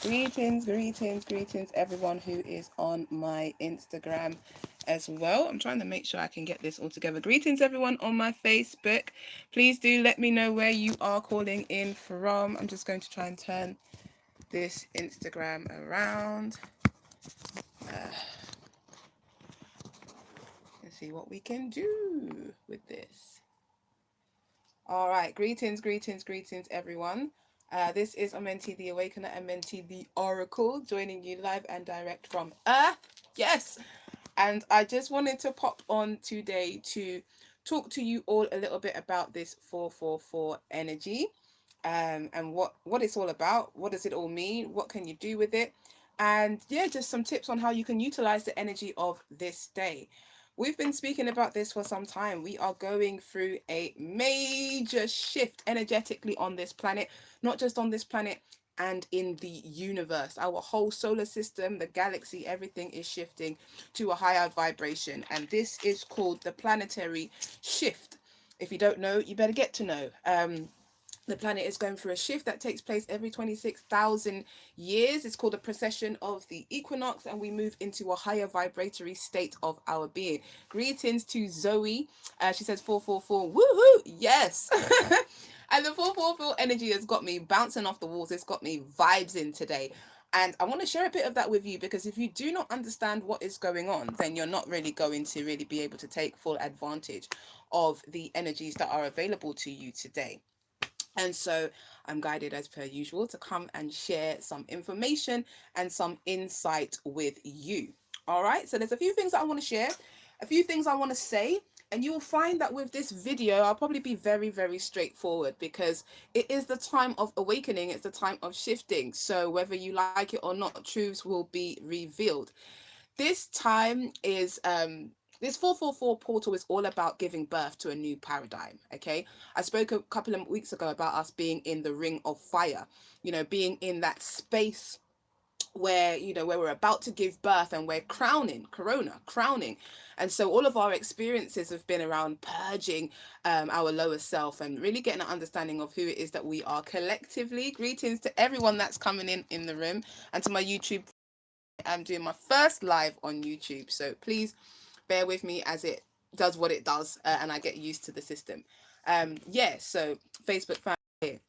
Greetings, everyone who is on my Instagram as well. I'm trying to make sure I can get this all together. Greetings, everyone on my Facebook. Please do let me know where you are calling in from. I'm just going to try and turn this Instagram around and see what we can do with this. All right, greetings, everyone. This is Amenti the Awakener and Menti the Oracle, joining you live and direct from Earth. Yes, and I just wanted to pop on today to talk to you all a little bit about this 444 energy, and what it's all about. What does it all mean? What can you do with it? And yeah, just some tips on how you can utilize the energy of this day. We've been speaking about this for some time. We are going through a major shift energetically on this planet, not just on this planet, and in the universe. Our whole solar system, the galaxy, everything is shifting to a higher vibration. And this is called the planetary shift. If you don't know, you better get to know. The planet is going through a shift that takes place every 26,000 years. It's called a precession of the equinox, and we move into a higher vibratory state of our being. Greetings to Zoe. She says 444. Woohoo! Yes. And the 444 energy has got me bouncing off the walls. It's got me vibes in today. And I want to share a bit of that with you, because if you do not understand what is going on, then you're not really going to really be able to take full advantage of the energies that are available to you today. And so I'm guided as per usual to come and share some information and some insight with you. All right, so there's a few things that I want to share, a few things I want to say, and you will find that with this video, I'll probably be very, very straightforward, because it is the time of awakening. It's the time of shifting. So whether you like it or not, truths will be revealed. This time is this 444 portal is all about giving birth to a new paradigm. Okay, I spoke a couple of weeks ago about us being in the ring of fire, being in that space where where we're about to give birth, and we're crowning. And so all of our experiences have been around purging our lower self, and really getting an understanding of who it is that we are collectively. Greetings to everyone that's coming in the room, and to my YouTube. I'm doing my first live on YouTube, so please bear with me as it does what it does, and I get used to the system. Yeah, so Facebook fan here.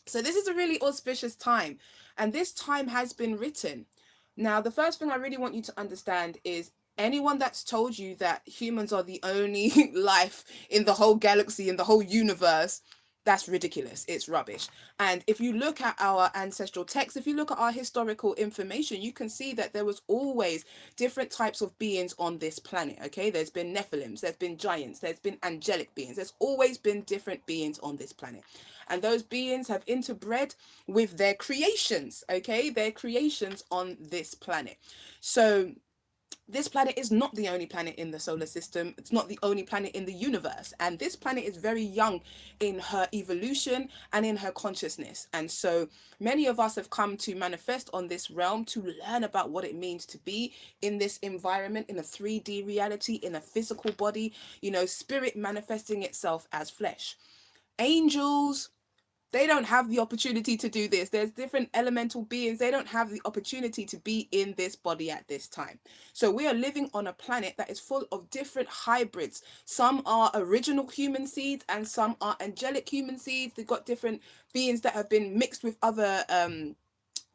So this is a really auspicious time, and this time has been written. Now, the first thing I really want you to understand is anyone that's told you that humans are the only life in the whole galaxy, in the whole universe, that's ridiculous. It's rubbish. And if you look at our ancestral texts, if you look at our historical information, you can see that there was always different types of beings on this planet. Okay, there's been Nephilims, there's been giants, there's been angelic beings, there's always been different beings on this planet. And those beings have interbred with their creations, okay, their creations on this planet. So this planet is not the only planet in the solar system. It's not the only planet in the universe. And this planet is very young in her evolution and in her consciousness. And so many of us have come to manifest on this realm to learn about what it means to be in this environment, in a 3D reality, in a physical body, spirit manifesting itself as flesh. Angels, they don't have the opportunity to do this. There's different elemental beings. They don't have the opportunity to be in this body at this time. So we are living on a planet that is full of different hybrids. Some are original human seeds, and some are angelic human seeds. They've got different beings that have been mixed with other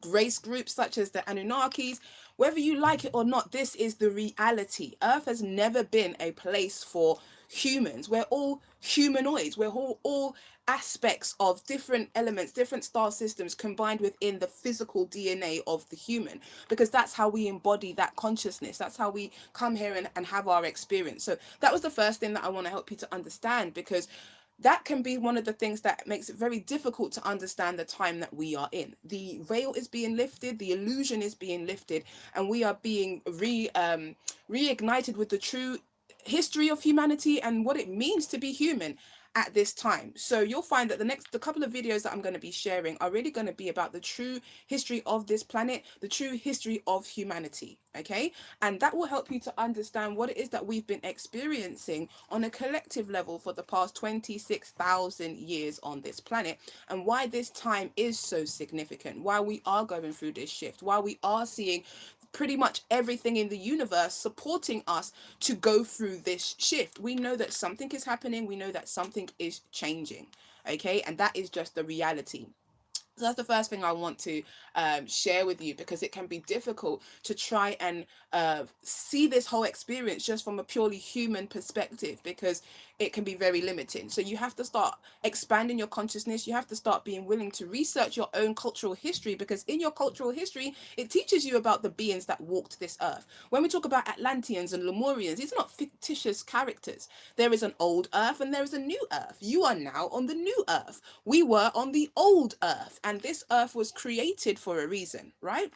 race groups such as the Anunnakis. Whether you like it or not, this is the reality. Earth has never been a place for humans. We're all humanoids. We're all aspects of different elements, different star systems combined within the physical DNA of the human, because that's how we embody that consciousness. That's how we come here and have our experience. So that was the first thing that I want to help you to understand, because that can be one of the things that makes it very difficult to understand the time that we are in. The veil is being lifted, the illusion is being lifted, and we are being reignited with the true history of humanity and what it means to be human. at this time. So you'll find that the couple of videos that I'm going to be sharing are really going to be about the true history of this planet, the true history of humanity. Okay, and that will help you to understand what it is that we've been experiencing on a collective level for the past 26,000 years on this planet, and why this time is so significant, why we are going through this shift, why we are seeing pretty much everything in the universe supporting us to go through this shift. We know that something is happening, we know that something is changing. Okay, and that is just the reality. So that's the first thing I want to share with you, because it can be difficult to try and see this whole experience just from a purely human perspective, because it can be very limiting. So you have to start expanding your consciousness. You have to start being willing to research your own cultural history, because in your cultural history, it teaches you about the beings that walked this earth. When we talk about Atlanteans and Lemurians, these are not fictitious characters. There is an old earth and there is a new earth. You are now on the new earth. We were on the old earth, and this earth was created for a reason, right?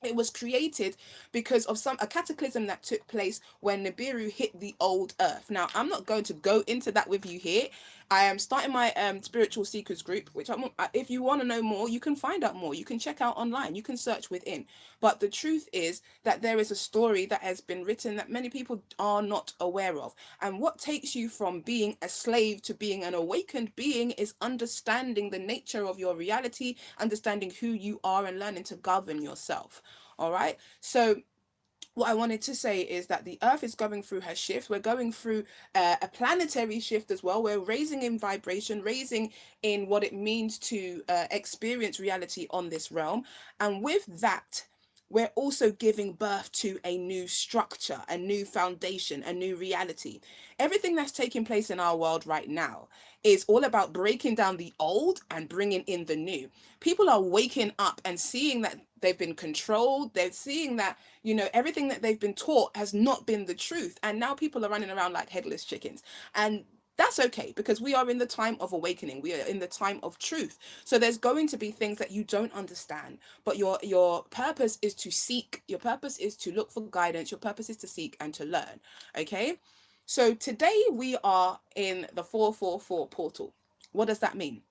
It was created because of a cataclysm that took place when Nibiru hit the old earth. Now, I'm not going to go into that with you here. I am starting my spiritual seekers group, which if you want to know more, you can find out more. You can check out online. You can search within. But the truth is that there is a story that has been written that many people are not aware of. And what takes you from being a slave to being an awakened being is understanding the nature of your reality, understanding who you are, and learning to govern yourself. All right. So what I wanted to say is that the earth is going through her shift. We're going through a planetary shift as well. We're raising in vibration, raising in what it means to experience reality on this realm. And with that, we're also giving birth to a new structure, a new foundation, a new reality. Everything that's taking place in our world right now is all about breaking down the old and bringing in the new. People are waking up and seeing that they've been controlled. They're seeing that, everything that they've been taught has not been the truth. And now people are running around like headless chickens. And that's okay, because we are in the time of awakening. We are in the time of truth. So there's going to be things that you don't understand, but your purpose is to seek. Your purpose is to look for guidance. Your purpose is to seek and to learn. Okay. So today we are in the 444 portal. What does that mean?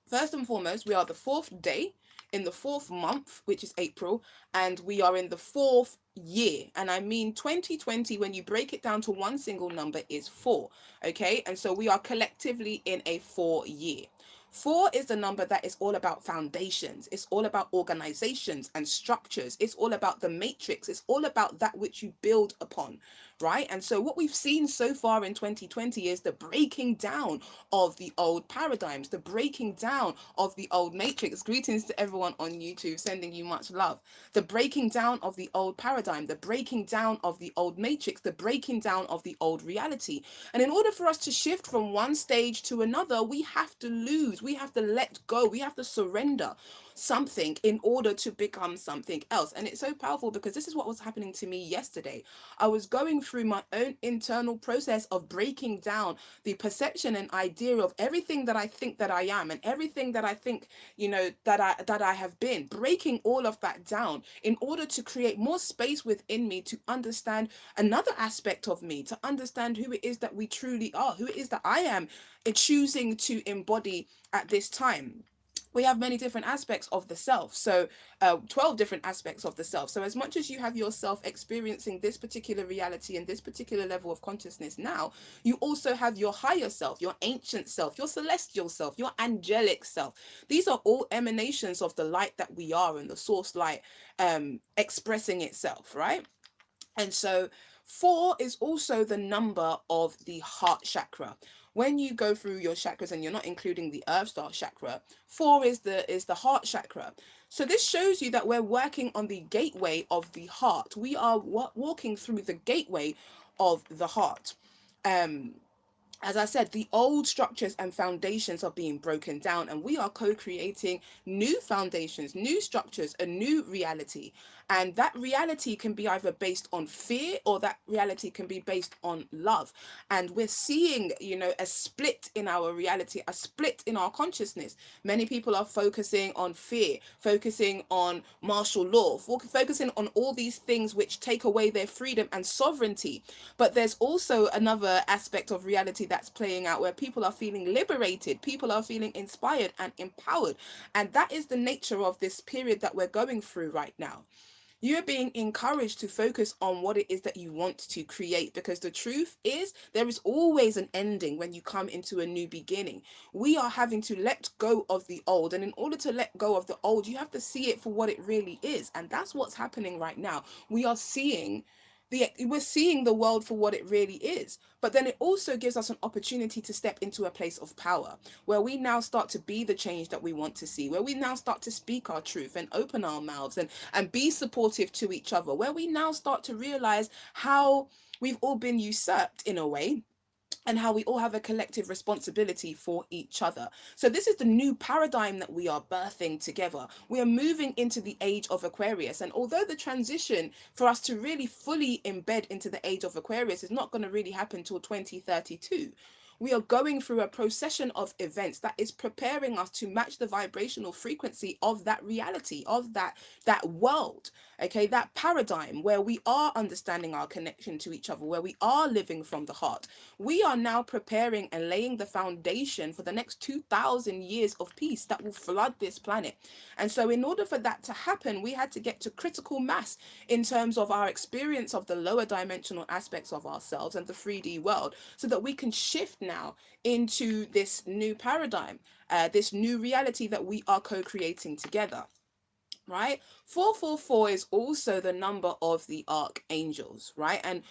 First and foremost, we are the fourth day in the fourth month, which is April, and we are in the fourth year. And I mean 2020, when you break it down to one single number, is 4. Okay, and so we are collectively in a 4 year. 4 is the number that is all about foundations. It's all about organizations and structures. It's all about the matrix. It's all about that which you build upon, right? And so what we've seen so far in 2020 is the breaking down of the old paradigms, the breaking down of the old matrix. Greetings to everyone on YouTube, sending you much love. The breaking down of the old paradigm, the breaking down of the old matrix, the breaking down of the old reality. And in order for us to shift from one stage to another, we have to lose, we have to let go, we have to surrender something in order to become something else. And it's so powerful, because this is what was happening to me yesterday. I was going through my own internal process of breaking down the perception and idea of everything that I think that I am, and everything that I think, that I have been, breaking all of that down in order to create more space within me to understand another aspect of me, to understand who it is that we truly are, who it is that I am choosing to embody at this time. We have many different aspects of the self. So 12 different aspects of the self. So as much as you have yourself experiencing this particular reality and this particular level of consciousness now, you also have your higher self, your ancient self, your celestial self, your angelic self. These are all emanations of the light that we are, and the source light expressing itself, right? And so 4 is also the number of the heart chakra. When you go through your chakras and you're not including the earth star chakra, 4 is the heart chakra. So this shows you that we're working on the gateway of the heart. We are walking through the gateway of the heart. As I said, the old structures and foundations are being broken down, and we are co-creating new foundations, new structures, a new reality. And that reality can be either based on fear, or that reality can be based on love. And we're seeing, a split in our reality, a split in our consciousness. Many people are focusing on fear, focusing on martial law, focusing on all these things which take away their freedom and sovereignty. But there's also another aspect of reality that's playing out, where people are feeling liberated, people are feeling inspired and empowered. And that is the nature of this period that we're going through right now. You're being encouraged to focus on what it is that you want to create, because the truth is there is always an ending when you come into a new beginning. We are having to let go of the old, and in order to let go of the old, you have to see it for what it really is. And that's what's happening right now. We're seeing the world for what it really is, but then it also gives us an opportunity to step into a place of power, where we now start to be the change that we want to see, where we now start to speak our truth and open our mouths and be supportive to each other, where we now start to realize how we've all been usurped in a way, and how we all have a collective responsibility for each other. So this is the new paradigm that we are birthing together. We are moving into the age of Aquarius. And although the transition for us to really fully embed into the age of Aquarius is not going to really happen till 2032, we are going through a procession of events that is preparing us to match the vibrational frequency of that reality, of that world. Okay, that paradigm where we are understanding our connection to each other, where we are living from the heart. We are now preparing and laying the foundation for the next 2,000 years of peace that will flood this planet. And so in order for that to happen, we had to get to critical mass in terms of our experience of the lower dimensional aspects of ourselves and the 3D world, so that we can shift now into this new paradigm, this new reality that we are co-creating together. Right? 444 is also the number of the archangels, right? And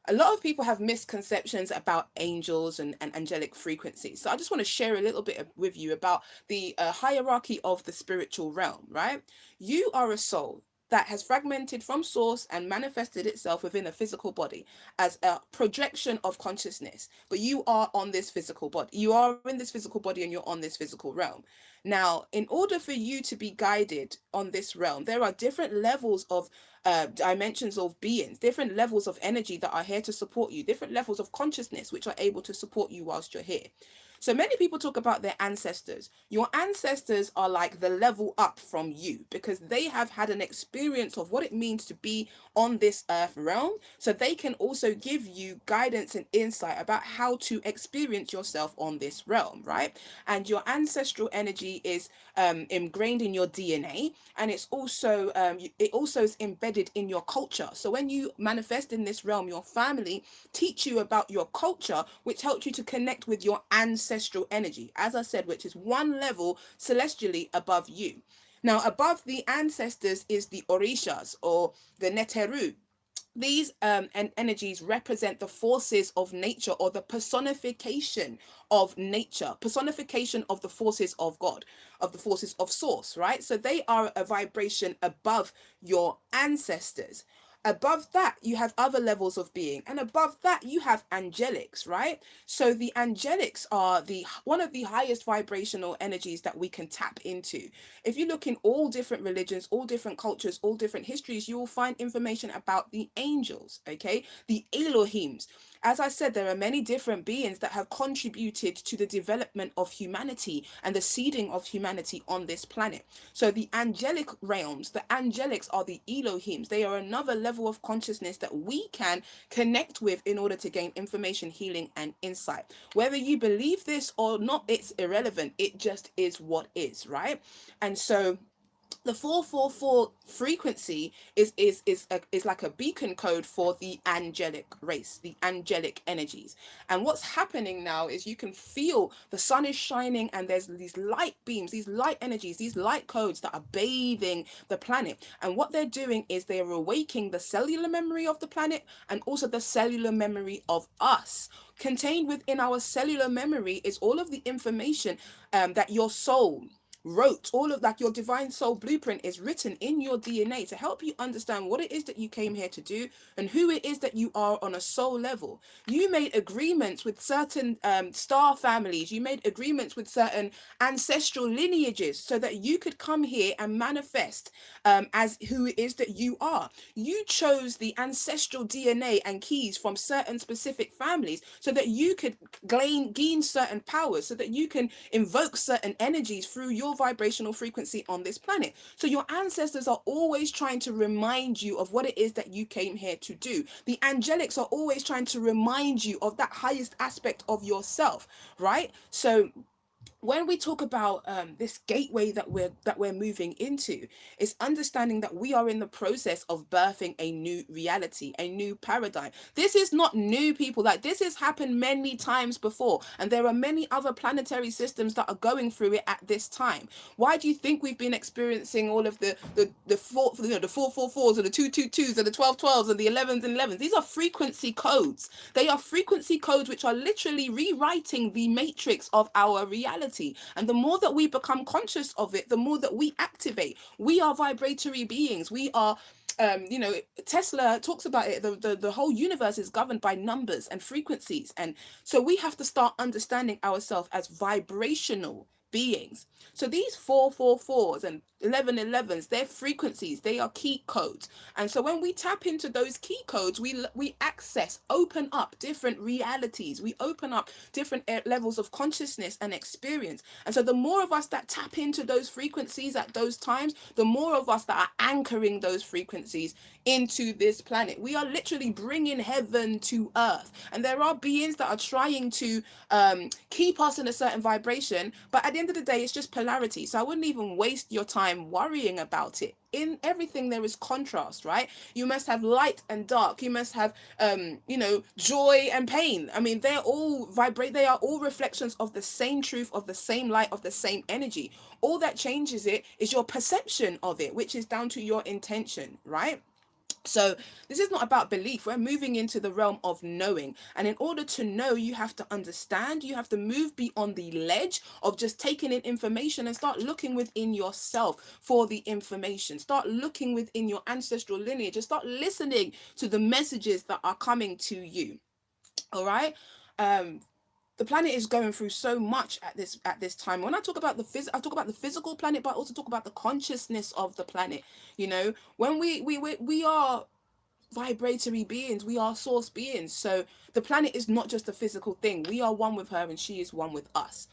a lot of people have misconceptions about angels and angelic frequencies. So I just want to share a little bit with you about the hierarchy of the spiritual realm, right? You are a soul that has fragmented from source and manifested itself within a physical body as a projection of consciousness. But you are on this physical body. You are in this physical body and you're on this physical realm. Now, in order for you to be guided on this realm, there are different levels of dimensions of beings, different levels of energy that are here to support you, different levels of consciousness which are able to support you whilst you're here. So many people talk about their ancestors. Your ancestors are like the level up from you, because they have had an experience of what it means to be on this earth realm. So they can also give you guidance and insight about how to experience yourself on this realm, right? And your ancestral energy is ingrained in your DNA, and it also is embedded in your culture. So when you manifest in this realm, your family teach you about your culture, which helps you to connect with your ancestral energy, as I said, which is one level celestially above you. Now, above the ancestors is the Orishas, or the Neteru. These energies represent the forces of nature, or the personification of nature, personification of the forces of God, of the forces of source, right? So they are a vibration above your ancestors. Above that, you have other levels of being, and above that, you have angelics, right? So the angelics are the one of the highest vibrational energies that we can tap into. If you look in all different religions, all different cultures, all different histories, you will find information about the angels, okay? The Elohims. As I said, there are many different beings that have contributed to the development of humanity and the seeding of humanity on this planet. So the angelic realms, the angelics are the Elohims. They are another level of consciousness that we can connect with in order to gain information, healing, and insight. Whether you believe this or not, it's irrelevant. It just is what is, right? And so the 444 frequency is like a beacon code for the angelic race, the angelic energies. And what's happening now is you can feel the sun is shining, and there's these light beams, these light energies, these light codes that are bathing the planet. And what they're doing is they're awakening the cellular memory of the planet, and also the cellular memory of us. Contained within our cellular memory is all of the information that your soul wrote. All of that, your divine soul blueprint is written in your DNA to help you understand what it is that you came here to do and who it is that you are on a soul level. You made agreements with certain star families, you made agreements with certain ancestral lineages so that you could come here and manifest as who it is that you are. You chose the ancestral DNA and keys from certain specific families so that you could gain certain powers, so that you can invoke certain energies through your your vibrational frequency on this planet. So your ancestors are always trying to remind you of what it is that you came here to do. The angelics are always trying to remind you of that highest aspect of yourself, right? So when we talk about this gateway that we're moving into, it's understanding that we are in the process of birthing a new reality, a new paradigm. This is not new, people. Like, this has happened many times before, and there are many other planetary systems that are going through it at this time. Why do you think we've been experiencing all of the four, the 444s and the 222s and the 1212s and the 11s and 11s? These are frequency codes. They are frequency codes which are literally rewriting the matrix of our reality. And the more that we become conscious of it, the more that we activate. We are vibratory beings. We are Tesla talks about it. The whole universe is governed by numbers and frequencies. And so we have to start understanding ourselves as vibrational beings. So these 444s and 1111s, they're frequencies, they are key codes. And so when we tap into those key codes, we access, open up different realities. We open up different levels of consciousness and experience. And so the more of us that tap into those frequencies at those times, the more of us that are anchoring those frequencies into this planet. We are literally bringing heaven to earth. And there are beings that are trying to keep us in a certain vibration, but at the end of the day, it's just polarity. So I wouldn't even waste your time worrying about it. In everything there is contrast, right? You must have light and dark. You must have joy and pain. I mean, they're all vibrate. They are all reflections of the same truth, of the same light, of the same energy. All that changes it is your perception of it, which is down to your intention, right? So this is not about belief. We're moving into the realm of knowing. And in order to know, you have to understand. You have to move beyond the ledge of just taking in information and start looking within yourself for the information. Start looking within your ancestral lineage and start listening to the messages that are coming to you. All right. The planet is going through so much at this time. When I talk about I talk about the physical planet, but I also talk about the consciousness of the planet. When we are vibratory beings, we are source beings. So the planet is not just a physical thing. We are one with her and she is one with us.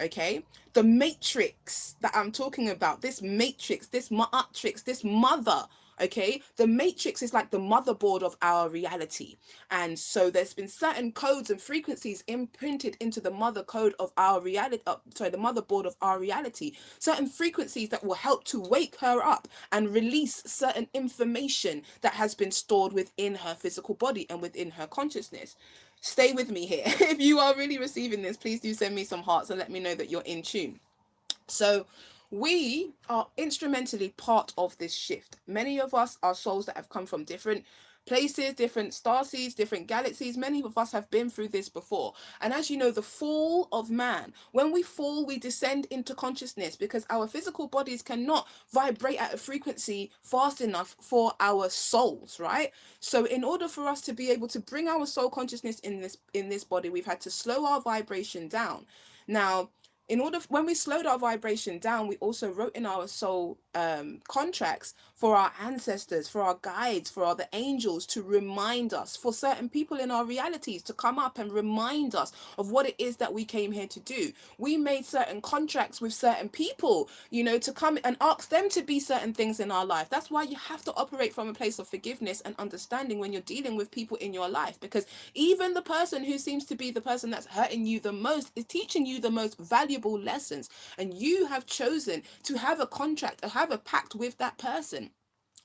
Okay, the matrix that I'm talking about, this matrix, this matrix, this mother. Okay, the matrix is like the motherboard of our reality. And so there's been certain codes and frequencies imprinted into the mother code of our reality, the motherboard of our reality. Certain frequencies that will help to wake her up and release certain information that has been stored within her physical body and within her consciousness. Stay with me here. If you are really receiving this, please do send me some hearts and let me know that you're in tune. So we are instrumentally part of this shift. Many of us are souls that have come from different places, different star seeds, different galaxies. Many of us have been through this before. And as you know, the fall of man, when we fall, we descend into consciousness because our physical bodies cannot vibrate at a frequency fast enough for our souls, right? So in order for us to be able to bring our soul consciousness in this body, we've had to slow our vibration down. Now, when we slowed our vibration down, we also wrote in our soul contracts for our ancestors, for our guides, for the angels to remind us, for certain people in our realities to come up and remind us of what it is that we came here to do. We made certain contracts with certain people, to come and ask them to be certain things in our life. That's why you have to operate from a place of forgiveness and understanding when you're dealing with people in your life, because even the person who seems to be the person that's hurting you the most is teaching you the most valuable lessons, and you have chosen to have a contract or have a pact with that person.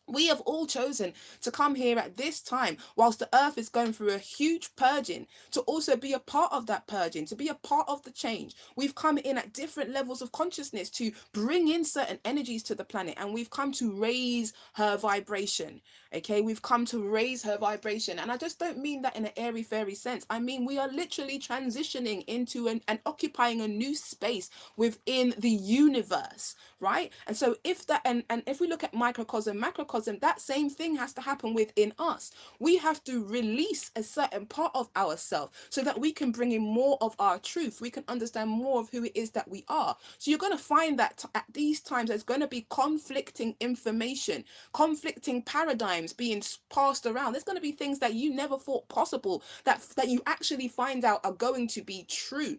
We have all chosen to come here at this time whilst the earth is going through a huge purging, to also be a part of that purging, to be a part of the change. We've come in at different levels of consciousness to bring in certain energies to the planet, and we've come to raise her vibration. Okay, we've come to raise her vibration. And I just don't mean that in an airy fairy sense. I mean, we are literally transitioning into and occupying a new space within the universe, right? And so if we look at microcosm, macrocosm, that same thing has to happen within us. We have to release a certain part of ourselves so that we can bring in more of our truth. We can understand more of who it is that we are. So you're going to find that at these times there's going to be conflicting information, conflicting paradigms being passed around. There's going to be things that you never thought possible that you actually find out are going to be true.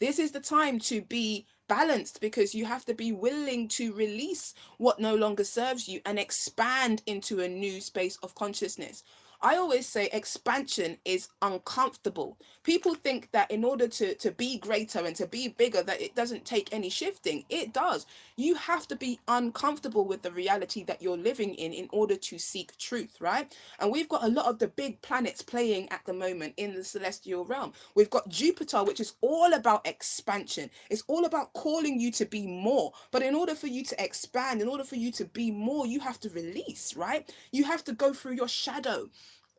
This is the time to be balanced, because you have to be willing to release what no longer serves you and expand into a new space of consciousness. I always say expansion is uncomfortable. People think that in order to be greater and to be bigger, that it doesn't take any shifting. It does. You have to be uncomfortable with the reality that you're living in order to seek truth, right? And we've got a lot of the big planets playing at the moment in the celestial realm. We've got Jupiter, which is all about expansion. It's all about calling you to be more. But in order for you to expand, in order for you to be more, you have to release, right? You have to go through your shadow.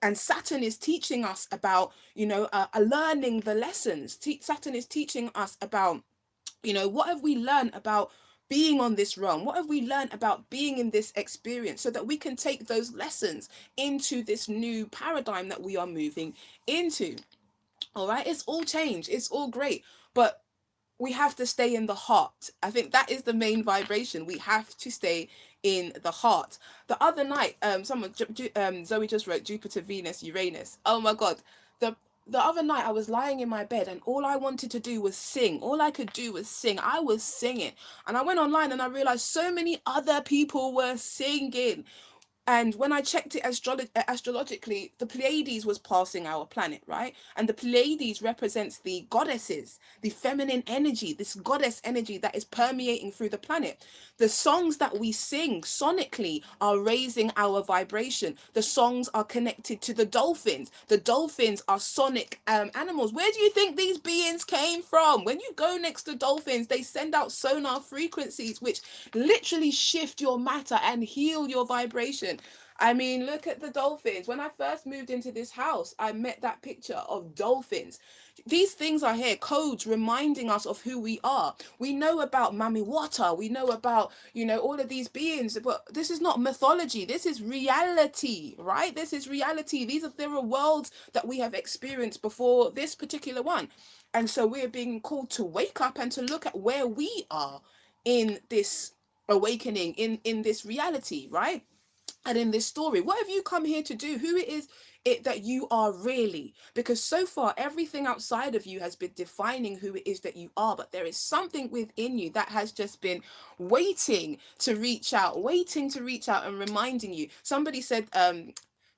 And Saturn is teaching us about, learning the lessons. Saturn is teaching us about, what have we learned about being on this realm? What have we learned about being in this experience, so that we can take those lessons into this new paradigm that we are moving into? All right, it's all change, it's all great, but we have to stay in the heart. I think that is the main vibration. We have to stay in the heart. The other night, Zoe just wrote Jupiter, Venus, Uranus. Oh my God. The the other night I was lying in my bed and all I wanted to do was sing. All I could do was sing. I was singing. And I went online and I realized so many other people were singing. And when I checked it astrologically, the Pleiades was passing our planet, right? And the Pleiades represents the goddesses, the feminine energy, this goddess energy that is permeating through the planet. The songs that we sing sonically are raising our vibration. The songs are connected to the dolphins. The dolphins are sonic animals. Where do you think these beings came from? When you go next to dolphins, they send out sonar frequencies which literally shift your matter and heal your vibration. I mean, look at the dolphins. When I first moved into this house, I met that picture of dolphins. These things are here, codes reminding us of who we are. We know about Mami Water. We know about, all of these beings, but this is not mythology. This is reality, right? This is reality. There are worlds that we have experienced before this particular one. And so we're being called to wake up and to look at where we are in this awakening, in this reality, right? And in this story, what have you come here to do? Who it is it that you are really? Because so far everything outside of you has been defining who it is that you are, but there is something within you that has just been waiting to reach out and reminding you. Somebody said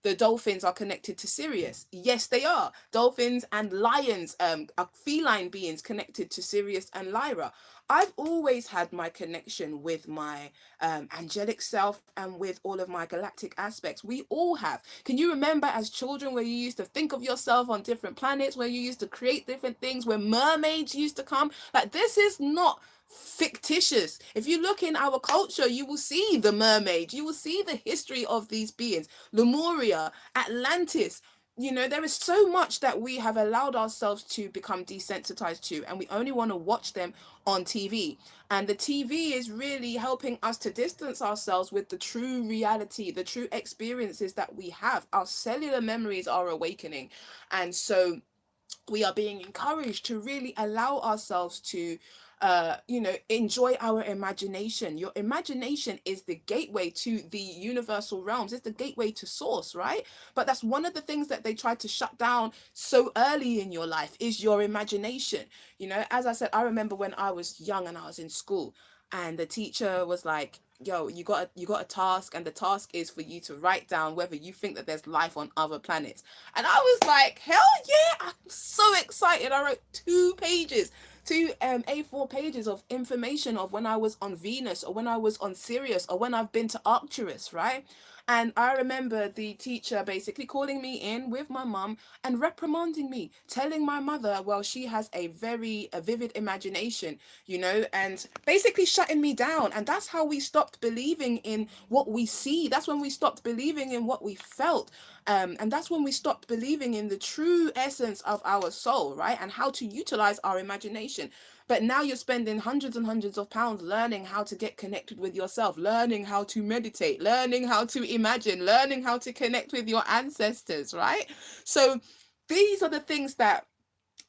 the dolphins are connected to Sirius. Yes, they are. Dolphins and lions are feline beings connected to Sirius and Lyra. I've always had my connection with my angelic self and with all of my galactic aspects. We all have. Can you remember as children where you used to think of yourself on different planets, where you used to create different things, where mermaids used to come? Like, this is not fictitious. If you look in our culture, you will see the mermaid, you will see the history of these beings, Lemuria, Atlantis. There is so much that we have allowed ourselves to become desensitized to, and we only want to watch them on TV. And the TV is really helping us to distance ourselves with the true reality, the true experiences that we have. Our cellular memories are awakening. And so we are being encouraged to really allow ourselves to enjoy our imagination. Your imagination is the gateway to the universal realms. It's the gateway to source, right? But that's one of the things that they tried to shut down so early in your life, is your imagination. As I said, I remember when I was young and I was in school, and the teacher was like, yo, you got a task, and the task is for you to write down whether you think that there's life on other planets. And I was like, hell yeah, I'm so excited. I wrote 2 pages, two A4 pages of information of when I was on Venus, or when I was on Sirius, or when I've been to Arcturus, right? And I remember the teacher basically calling me in with my mum and reprimanding me, telling my mother, well, she has a vivid imagination, and basically shutting me down. And that's how we stopped believing in what we see. That's when we stopped believing in what we felt. And that's when we stopped believing in the true essence of our soul, right? And how to utilize our imagination. But now you're spending hundreds and hundreds of pounds learning how to get connected with yourself, learning how to meditate, learning how to imagine, learning how to connect with your ancestors, right? So these are the things that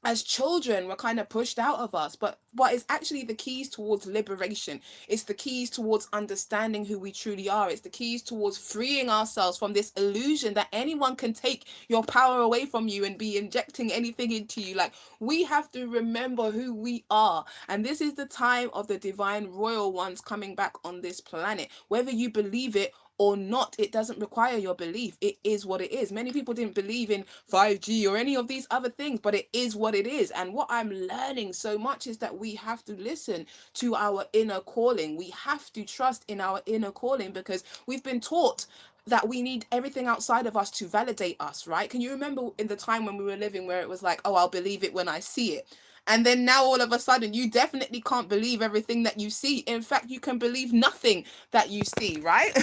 as children we're kind of pushed out of us, but what is actually the keys towards liberation, it's the keys towards understanding who we truly are, it's the keys towards freeing ourselves from this illusion that anyone can take your power away from you and be injecting anything into you. Like, we have to remember who we are, and this is the time of the divine royal ones coming back on this planet. Whether you believe it or not, it doesn't require your belief. It is what it is. Many people didn't believe in 5G or any of these other things, but it is what it is. And what I'm learning so much is that we have to listen to our inner calling. We have to trust in our inner calling, because we've been taught that we need everything outside of us to validate us, right? Can you remember in the time when we were living where it was like, oh, I'll believe it when I see it? And then now all of a sudden you definitely can't believe everything that you see. In fact, you can believe nothing that you see, right?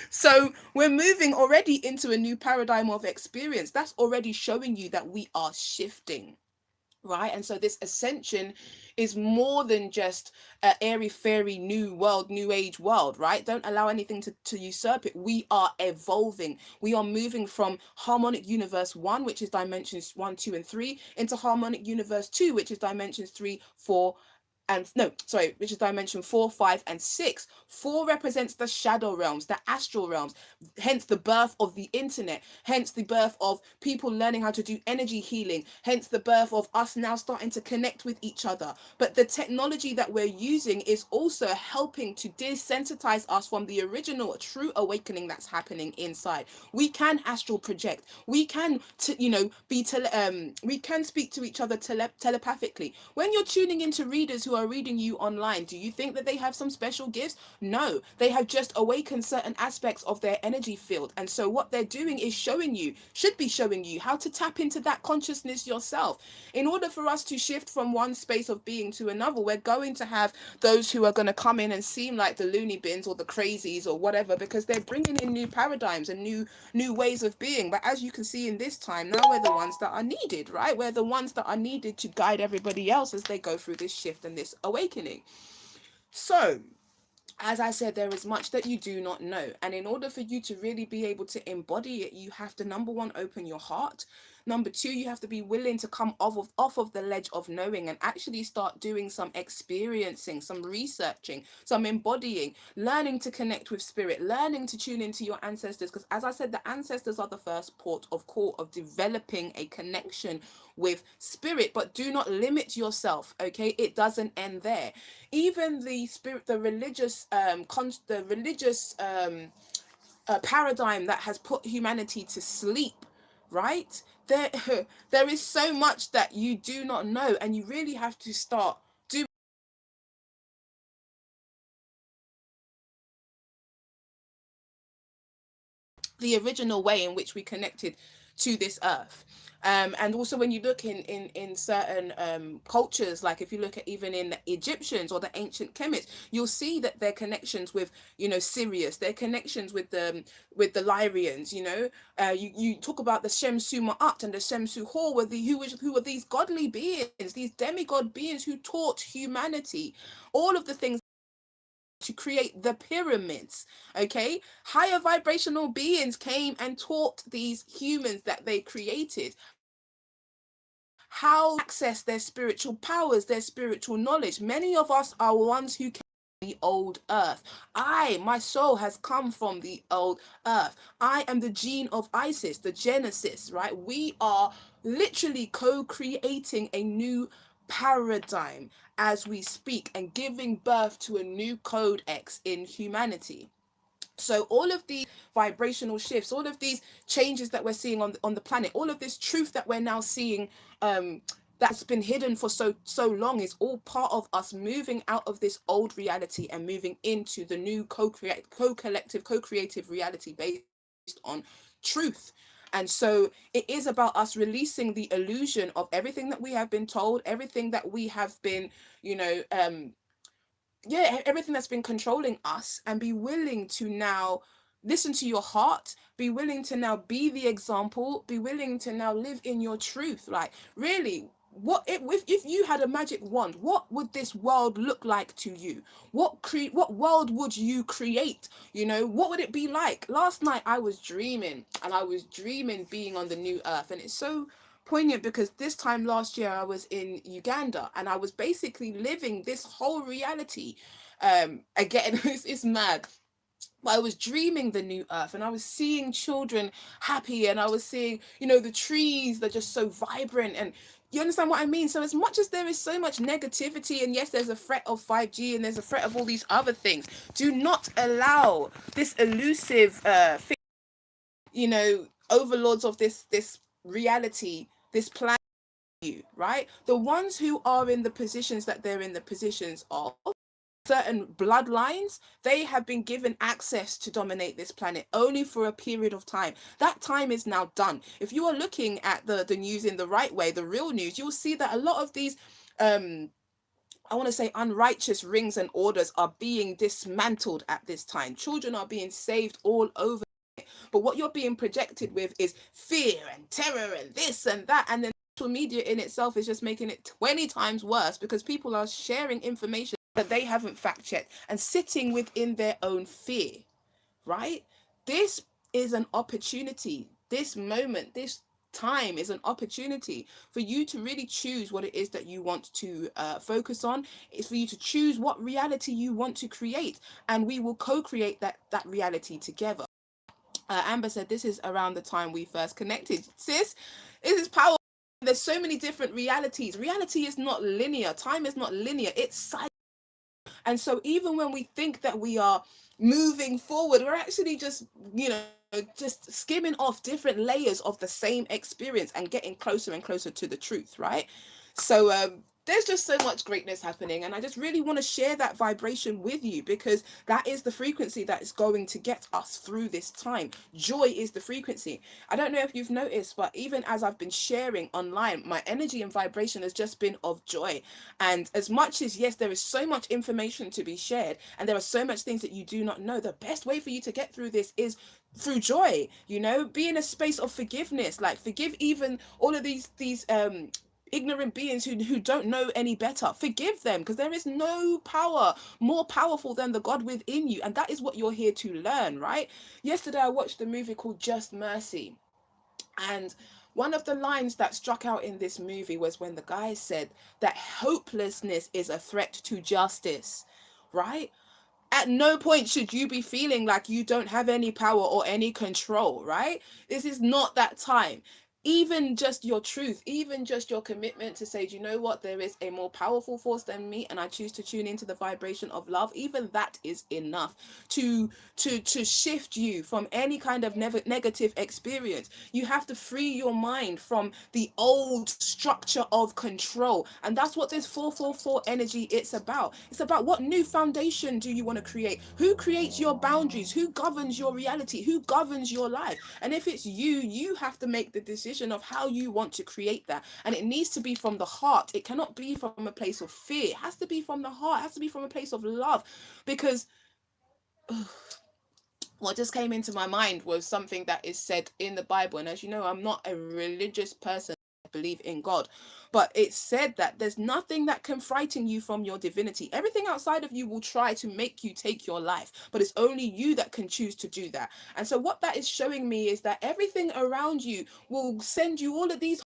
So we're moving already into a new paradigm of experience. That's already showing you that we are shifting, right? And so this ascension is more than just a airy fairy new world, new age world, right? Don't allow anything to usurp it. We are evolving. We are moving from harmonic universe 1, which is dimensions 1, 2, and 3, into harmonic universe 2, which is dimensions 3, 4, and no, sorry, which is dimension 4, 5, and 6. 4 represents the shadow realms, the astral realms, hence the birth of the internet, hence the birth of people learning how to do energy healing, hence the birth of us now starting to connect with each other. But the technology that we're using is also helping to desensitize us from the original true awakening that's happening inside. We can astral project, we can we can speak to each other telepathically. When you're tuning into readers who are reading you online, do you think that they have some special gifts? No, they have just awakened certain aspects of their energy field. And so what they're doing is showing you, should be showing you, how to tap into that consciousness yourself. In order for us to shift from one space of being to another, we're going to have those who are going to come in and seem like the loony bins or the crazies or whatever, because they're bringing in new paradigms and new ways of being. But as you can see in this time, now we're the ones that are needed, right? We're the ones that are needed to guide everybody else as they go through this shift and this awakening. So, as I said, there is much that you do not know. And in order for you to really be able to embody it, you have to, number one, open your heart. Number two, you have to be willing to come off of the ledge of knowing and actually start doing some experiencing, some researching, some embodying, learning to connect with spirit, learning to tune into your ancestors. Because as I said, the ancestors are the first port of call of developing a connection with spirit. But do not limit yourself, okay? It doesn't end there. Even the spirit, the religious paradigm that has put humanity to sleep, right? There there is so much that you do not know, and you really have to start doing the original way in which we connected to this earth. And also when you look in certain cultures, like if you look at even in the Egyptians or the ancient Kemet, you'll see that their connections with, Sirius, their connections with the Lyrians, you talk about the Shemsu Ma'at and the Shemsu Hor, who were these godly beings, these demigod beings who taught humanity all of the things to create the pyramids. Okay, higher vibrational beings came and taught these humans that they created how to access their spiritual powers, their spiritual knowledge. Many of us are ones who came from the old earth. My soul has come from the old earth. I am the gene of Isis, the Genesis, right? We are literally co-creating a new paradigm as we speak and giving birth to a new codex in humanity. So all of these vibrational shifts, all of these changes that we're seeing on the planet, all of this truth that we're now seeing, that's been hidden for so long, is all part of us moving out of this old reality and moving into the new co-collective, co-creative reality based on truth. And so it is about us releasing the illusion of everything that we have been told, everything that we have been, you know, everything that's been controlling us, and be willing to now listen to your heart, be willing to now be the example, be willing to now live in your truth. Like, really, if you had a magic wand, what would this world look like to you? What world would you create? What would it be like? Last night I was dreaming, and I was dreaming being on the new earth, and it's so poignant because this time last year I was in Uganda and I was basically living this whole reality. Again, it's mad. But I was dreaming the new earth and I was seeing children happy and I was seeing, the trees that are just so vibrant, and you understand what I mean? So as much as there is so much negativity, and yes, there's a threat of 5G and there's a threat of all these other things, do not allow this elusive overlords of this reality, this plan, you, right? The ones who are in the positions that they're in the positions of, certain bloodlines, they have been given access to dominate this planet only for a period of time. That time is now done. If you are looking at the news in the right way, the real news, you'll see that a lot of these I want to say unrighteous rings and orders are being dismantled at this time. Children are being saved all over. But what you're being projected with is fear and terror and this and that. And then social media in itself is just making it 20 times worse because people are sharing information that they haven't fact checked and sitting within their own fear, right? This is an opportunity. This moment, this time is an opportunity for you to really choose what it is that you want to focus on. It's for you to choose what reality you want to create, and we will co-create that reality together. Amber said this is around the time we first connected. Sis, this is powerful. There's so many different realities. Reality is not linear. Time is not linear. It's cyclical. And so even when we think that we are moving forward, we're actually just skimming off different layers of the same experience and getting closer and closer to the truth, right? So there's just so much greatness happening, and I just really want to share that vibration with you because that is the frequency that is going to get us through this time. Joy is the frequency. I don't know if you've noticed, but even as I've been sharing online, my energy and vibration has just been of joy. And as much as, yes, there is so much information to be shared and there are so much things that you do not know, the best way for you to get through this is through joy. Be in a space of forgiveness, like forgive even all of these ignorant beings who don't know any better. Forgive them, because there is no power more powerful than the God within you, and that is what you're here to learn, right? Yesterday I watched a movie called Just Mercy, and one of the lines that struck out in this movie was when the guy said that hopelessness is a threat to justice, right? At no point should you be feeling like you don't have any power or any control, right? This is not that time. Even just your truth, even just your commitment to say, do you know what, there is a more powerful force than me and I choose to tune into the vibration of love, even that is enough to shift you from any kind of negative experience. You have to free your mind from the old structure of control, and that's what this 444 energy, it's about. It's about what new foundation do you want to create, who creates your boundaries, who governs your reality, who governs your life. And if it's you have to make the decision of how you want to create that, and it needs to be from the heart. It cannot be from a place of fear. It has to be from the heart. It has to be from a place of love, because what just came into my mind was something that is said in the Bible. And as you know, I'm not a religious person. I believe in God, but it said that there's nothing that can frighten you from your divinity. Everything outside of you will try to make you take your life, but it's only you that can choose to do that. And so what that is showing me is that everything around you will send you all of these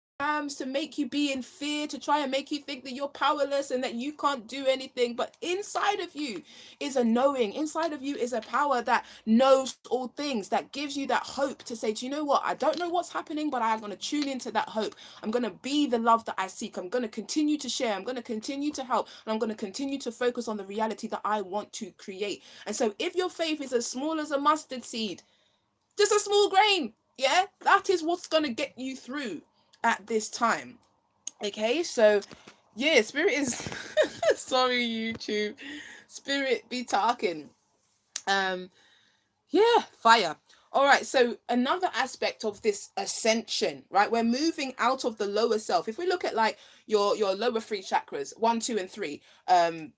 to make you be in fear, to try and make you think that you're powerless and that you can't do anything. But inside of you is a knowing. Inside of you is a power that knows all things, that gives you that hope to say, do you know what? I don't know what's happening, but I'm going to tune into that hope. I'm going to be the love that I seek. I'm going to continue to share. I'm going to continue to help. And I'm going to continue to focus on the reality that I want to create. And so if your faith is as small as a mustard seed, just a small grain, yeah, that is what's going to get you through at this time. Okay, so yeah, spirit is sorry YouTube, spirit be talking. Yeah, fire. All right, so another aspect of this ascension, right? We're moving out of the lower self. If we look at, like, your lower three chakras, 1, 2, and 3,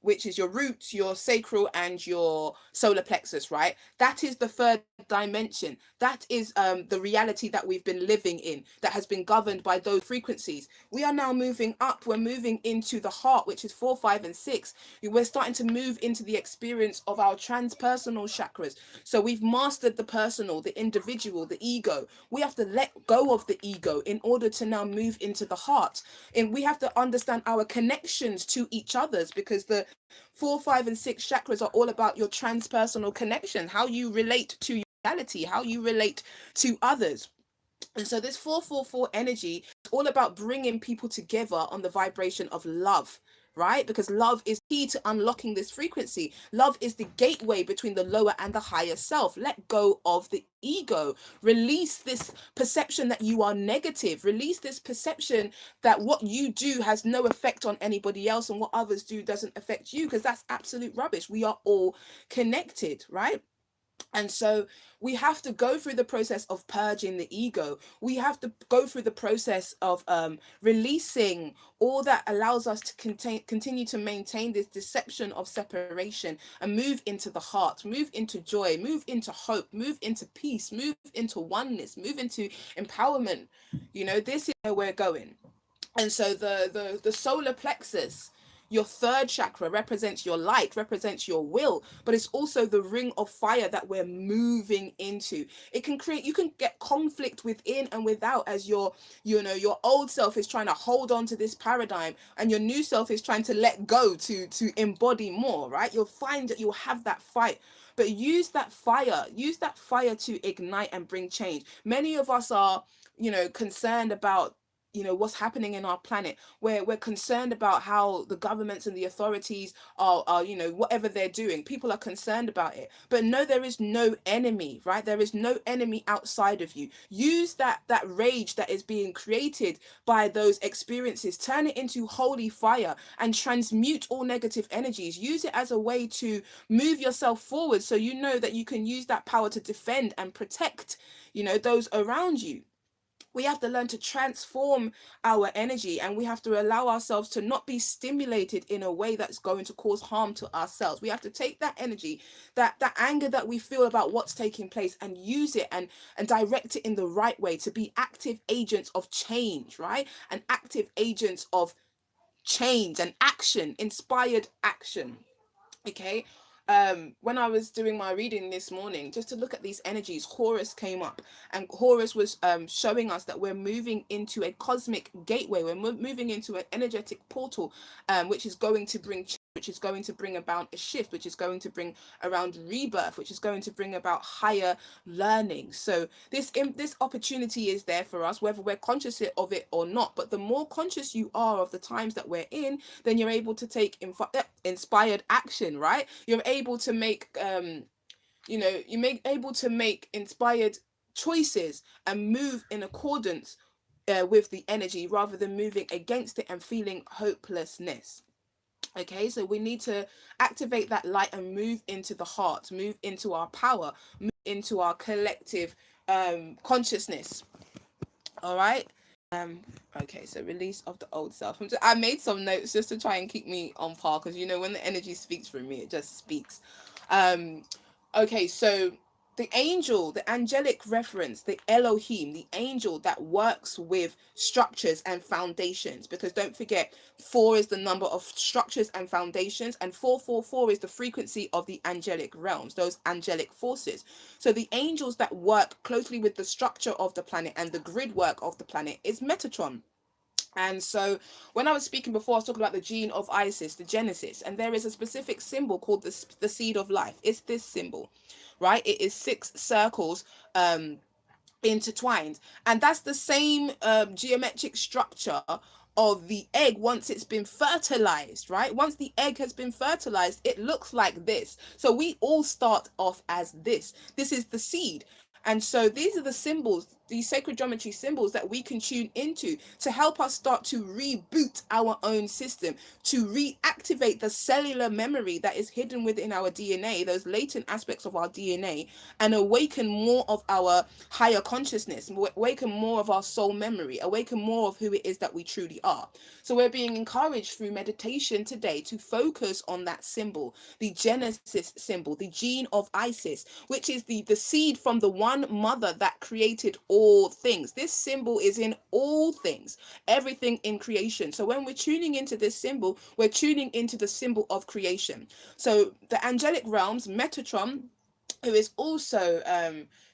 which is your roots, your sacral, and your solar plexus, right? That is the third dimension. That is the reality that we've been living in, that has been governed by those frequencies. We are now moving up. We're moving into the heart, which is 4, 5, and 6. We're starting to move into the experience of our transpersonal chakras. So we've mastered the personal, the individual, the ego. We have to let go of the ego in order to now move into the heart. And we have to understand our connections to each other's, because the 4, 5, and 6 chakras are all about your transpersonal connection, how you relate to reality, how you relate to others. And so this 444 energy is all about bringing people together on the vibration of love, right? Because love is key to unlocking this frequency. Love is the gateway between the lower and the higher self. Let go of the ego. Release this perception that you are negative. Release this perception that what you do has no effect on anybody else, and what others do doesn't affect you, because that's absolute rubbish. We are all connected, right? And so we have to go through the process of purging the ego. We have to go through the process of releasing all that allows us to continue to maintain this deception of separation, and move into the heart, move into joy, move into hope, move into peace, move into oneness, move into empowerment. This is where we're going. And so the solar plexus, your third chakra, represents your light, represents your will, but it's also the ring of fire that we're moving into. It can create, you can get conflict within and without, as your old self is trying to hold on to this paradigm, and your new self is trying to let go to embody more, right? You'll find that you'll have that fight. But use that fire to ignite and bring change. Many of us are, concerned about what's happening in our planet. We're concerned about how the governments and the authorities are whatever they're doing. People are concerned about it, but no, there is no enemy, right? There is no enemy outside of you. Use that rage that is being created by those experiences, turn it into holy fire, and transmute all negative energies. Use it as a way to move yourself forward, so you know that you can use that power to defend and protect those around you. We have to learn to transform our energy, and we have to allow ourselves to not be stimulated in a way that's going to cause harm to ourselves. We have to take that energy, that anger that we feel about what's taking place, and use it and direct it in the right way to be active agents of change, right? And active agents of change and action, inspired action. Okay. When I was doing my reading this morning, just to look at these energies, Horus came up, and Horus was showing us that we're moving into a cosmic gateway. We're moving into an energetic portal, which is going to bring change, which is going to bring about a shift, which is going to bring around rebirth, which is going to bring about higher learning. So this opportunity is there for us, whether we're conscious of it or not. But the more conscious you are of the times that we're in, then you're able to take inspired action, right? You're able to make able to make inspired choices and move in accordance with the energy, rather than moving against it and feeling hopelessness. Okay, so we need to activate that light and move into the heart, move into our power, move into our collective consciousness. All right. Um, okay, so release of the old self. I made some notes just to try and keep me on par, because when the energy speaks for me, it just speaks. Um, okay, so the angel, the angelic reference, the Elohim, the angel that works with structures and foundations, because don't forget, 4 is the number of structures and foundations, and 444 is the frequency of the angelic realms, those angelic forces. So the angels that work closely with the structure of the planet and the grid work of the planet is Metatron. And so when I was speaking before, I was talking about the gene of Isis, the Genesis, and there is a specific symbol called the seed of life. It's this symbol, right? It is 6 circles intertwined, and that's the same geometric structure of the egg once it's been fertilized, right? Once the egg has been fertilized, it looks like this. So we all start off as this is the seed. And so these are the symbols these sacred geometry symbols that we can tune into to help us start to reboot our own system, to reactivate the cellular memory that is hidden within our DNA, those latent aspects of our DNA, and awaken more of our higher consciousness, awaken more of our soul memory, awaken more of who it is that we truly are. So we're being encouraged through meditation today to focus on that symbol, the Genesis symbol, the gene of Isis, which is the seed from the one mother that created all things. This symbol is in all things, everything in creation. So when we're tuning into this symbol, we're tuning into the symbol of creation. So the angelic realms, Metatron, who is also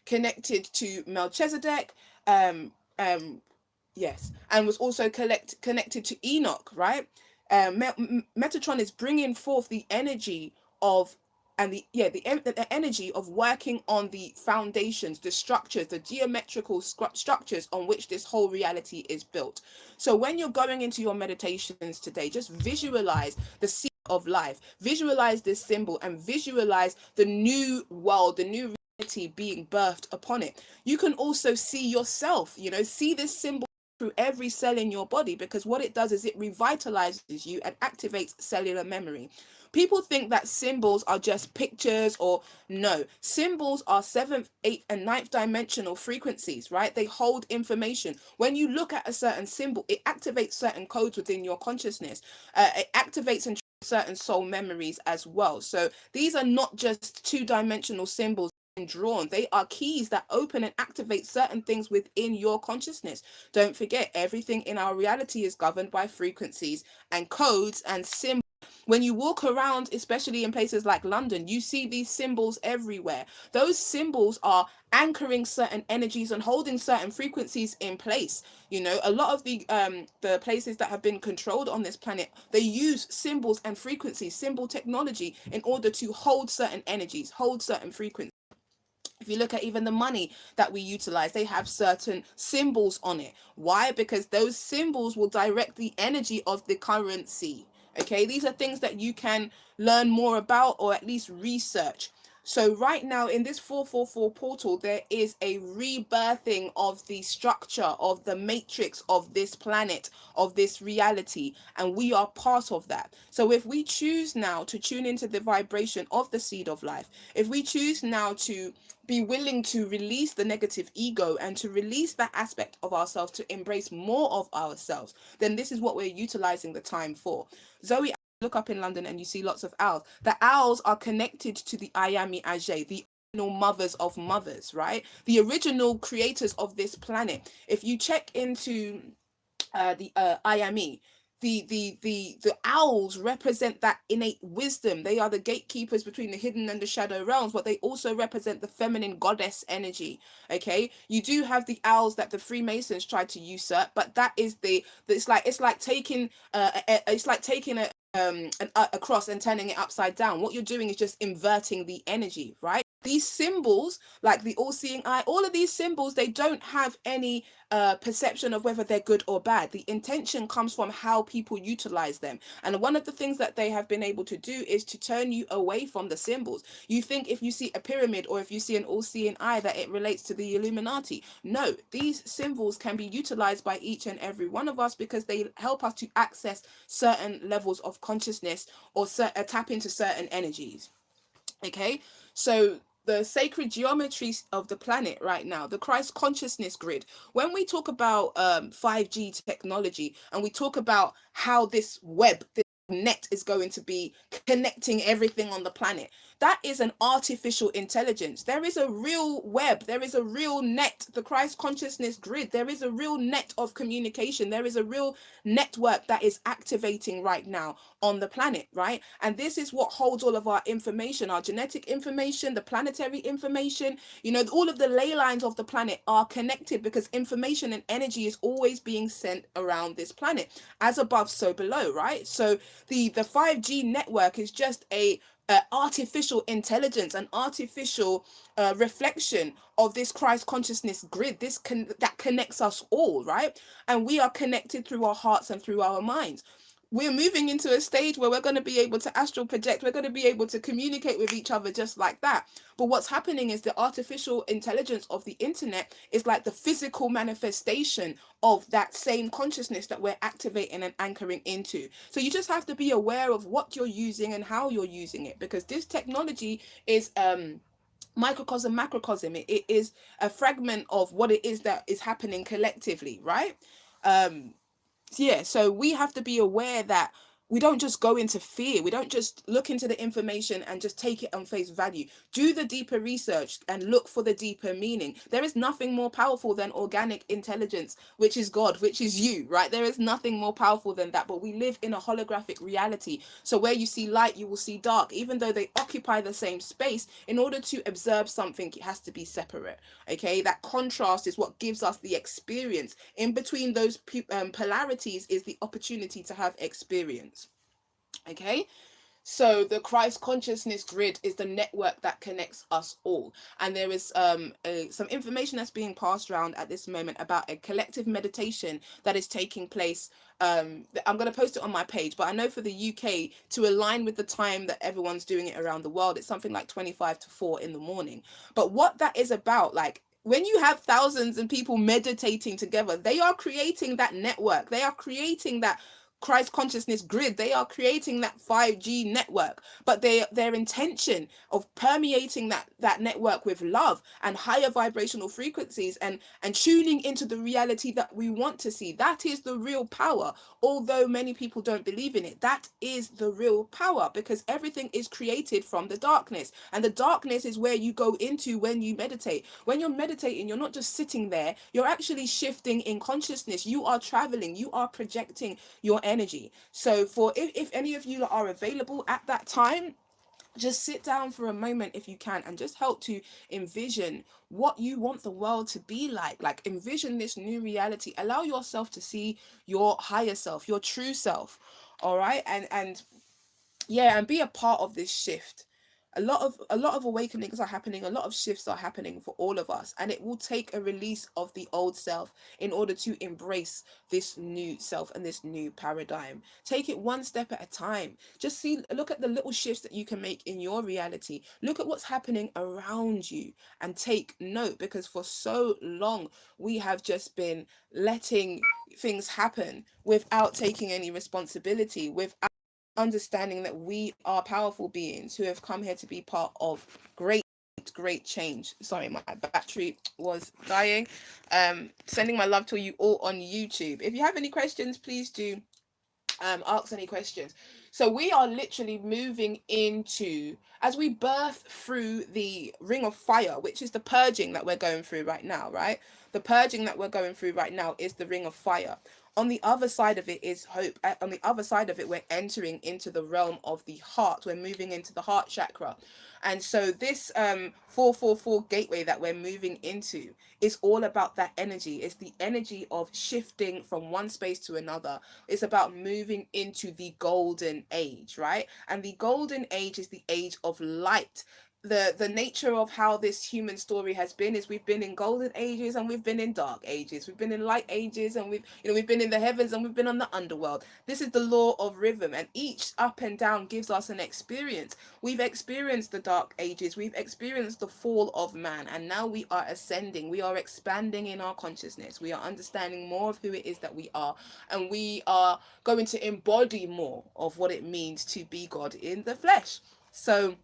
connected to Melchizedek, um, um, yes, and was also connected to Enoch, right? Metatron is bringing forth the energy of and the energy of working on the foundations, the structures, the geometrical structures on which this whole reality is built. So when you're going into your meditations today, just visualize the seed of life, visualize this symbol, and visualize the new world, the new reality being birthed upon it. You can also see yourself, see this symbol through every cell in your body, because what it does is it revitalizes you and activates cellular memory. People think that symbols are just pictures, or no, symbols are seventh, eighth, and ninth dimensional frequencies, right? They hold information. When you look at a certain symbol, it activates certain codes within your consciousness. It activates and certain soul memories as well. So these are not just two-dimensional symbols drawn. They are keys that open and activate certain things within your consciousness. Don't forget, everything in our reality is governed by frequencies and codes and symbols. When you walk around, especially in places like London, you see these symbols everywhere. Those symbols are anchoring certain energies and holding certain frequencies in place. A lot of the places that have been controlled on this planet, they use symbols and frequencies, symbol technology, in order to hold certain energies, hold certain frequencies. If you look at even the money that we utilize, they have certain symbols on it. Why? Because those symbols will direct the energy of the currency. Okay, these are things that you can learn more about, or at least research. So right now in this 444 portal, there is a rebirthing of the structure of the matrix of this planet, of this reality, and we are part of that. So if we choose now to tune into the vibration of the seed of life, if we choose now to be willing to release the negative ego and to release that aspect of ourselves, to embrace more of ourselves, then this is what we're utilizing the time for. Zoe, look up in London and you see lots of owls. The owls are connected to the Ayami Age, the original mothers of mothers, right? The original creators of this planet. If you check into the Ayami, the owls represent that innate wisdom. They are the gatekeepers between the hidden and the shadow realms, but they also represent the feminine goddess energy. Okay, you do have the owls that the Freemasons tried to usurp, but that is it's like taking a cross and turning it upside down. What you're doing is just inverting the energy, right? These symbols, like the all-seeing eye, all of these symbols, they don't have any perception of whether they're good or bad. The intention comes from how people utilize them. And one of the things that they have been able to do is to turn you away from the symbols. You think if you see a pyramid or if you see an all-seeing eye that it relates to the Illuminati. No, these symbols can be utilized by each and every one of us because they help us to access certain levels of consciousness, or tap into certain energies. Okay, so the sacred geometry of the planet right now, the Christ consciousness grid, when we talk about 5G technology, and we talk about how this net is going to be connecting everything on the planet, that is an artificial intelligence. There is a real web, there is a real net, the Christ consciousness grid, there is a real net of communication, there is a real network that is activating right now on the planet, right? And this is what holds all of our information, our genetic information, the planetary information. All of the ley lines of the planet are connected because information and energy is always being sent around this planet, as above so below, right? So the 5G network is just a artificial intelligence, an artificial reflection of this Christ consciousness grid, that connects us all, right? And we are connected through our hearts and through our minds. we're moving into a stage where we're going to be able to astral project, we're going to be able to communicate with each other just like that. But what's happening is the artificial intelligence of the internet is like the physical manifestation of that same consciousness that we're activating and anchoring into. So you just have to be aware of what you're using and how you're using it, because this technology is microcosm, macrocosm. It is a fragment of what it is that is happening collectively, right? um yeah, so we have to be aware that we don't just go into fear, we don't just look into the information and just take it on face value. Do the deeper research and look for the deeper meaning. There is nothing more powerful than organic intelligence, which is God, which is you, right? There is nothing more powerful than that. But we live in a holographic reality, so where you see light you will see dark, even though they occupy the same space. In order to observe something, it has to be separate. Okay, that contrast is what gives us the experience. In between those polarities is the opportunity to have experience. Okay, so the Christ consciousness grid is the network that connects us all. And there is some information that's being passed around at this moment about a collective meditation that is taking place. I'm going to post it on my page, but I know for the UK, to align with the time that everyone's doing it around the world, it's something like 25 to 4 in the morning. But what that is about, like, when you have thousands of people meditating together, they are creating that network. They are creating that Christ consciousness grid. They are creating that 5G network, but their intention of permeating that network with love and higher vibrational frequencies, and tuning into the reality that we want to see. That is the real power. Although many people don't believe in it, that is the real power, because everything is created from the darkness, and the darkness is where you go into when you meditate. When you're meditating, you're not just sitting there, you're actually shifting in consciousness. You are traveling, you are projecting your energy. So for if any of you are available at that time, just sit down for a moment if you can, and just help to envision what you want the world to be like envision this new reality. Allow yourself to see your higher self, your true self. All right, and yeah, and be a part of this shift. A lot of awakenings are happening, a lot of shifts are happening for all of us, and it will take a release of the old self in order to embrace this new self and this new paradigm. Take it one step at a time. Just look at the little shifts that you can make in your reality. Look at what's happening around you and take note, because for so long we have just been letting things happen without taking any responsibility, without understanding that we are powerful beings who have come here to be part of great change. Sorry, my battery was dying. Sending my love to you all on YouTube. If you have any questions, please do ask any questions. So we are literally moving into, as we birth through the ring of fire, which is the purging that we're going through right now, right? The purging that we're going through right now is the ring of fire. On the other side of it is hope. On the other side of it, we're entering into the realm of the heart. We're moving into the heart chakra. And so this 444 gateway that we're moving into is all about that energy. It's the energy of shifting from one space to another. It's about moving into the golden age, right? And the golden age is the age of light. The nature of how this human story has been is we've been in golden ages and we've been in dark ages. We've been in light ages and we've been in the heavens and we've been on the underworld. This is the law of rhythm, and each up and down gives us an experience. We've experienced the dark ages, we've experienced the fall of man, and now we are ascending. We are expanding in our consciousness. We are understanding more of who it is that we are, and we are going to embody more of what it means to be God in the flesh. So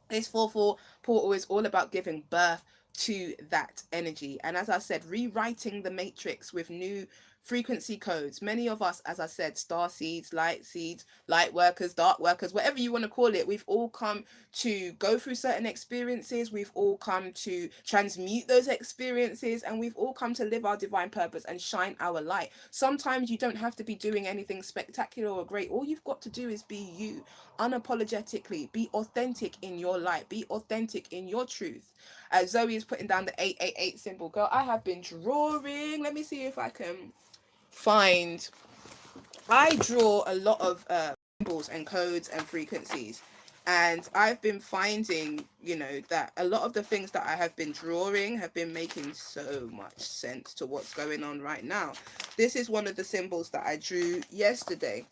this 4-4 portal is all about giving birth to that energy. And as I said, rewriting the matrix with new frequency codes. Many of us, as I said, star seeds, light workers, dark workers, whatever you want to call it, we've all come to go through certain experiences. We've all come to transmute those experiences, and we've all come to live our divine purpose and shine our light. Sometimes you don't have to be doing anything spectacular or great. All you've got to do is be you, unapologetically. Be authentic in your light. Be authentic in your truth. Zoe is putting down the 888 symbol. Girl, I have been drawing. Let me see if I can find. I draw a lot of symbols and codes and frequencies, and I've been finding, that a lot of the things that I have been drawing have been making so much sense to what's going on right now. This is one of the symbols that I drew yesterday.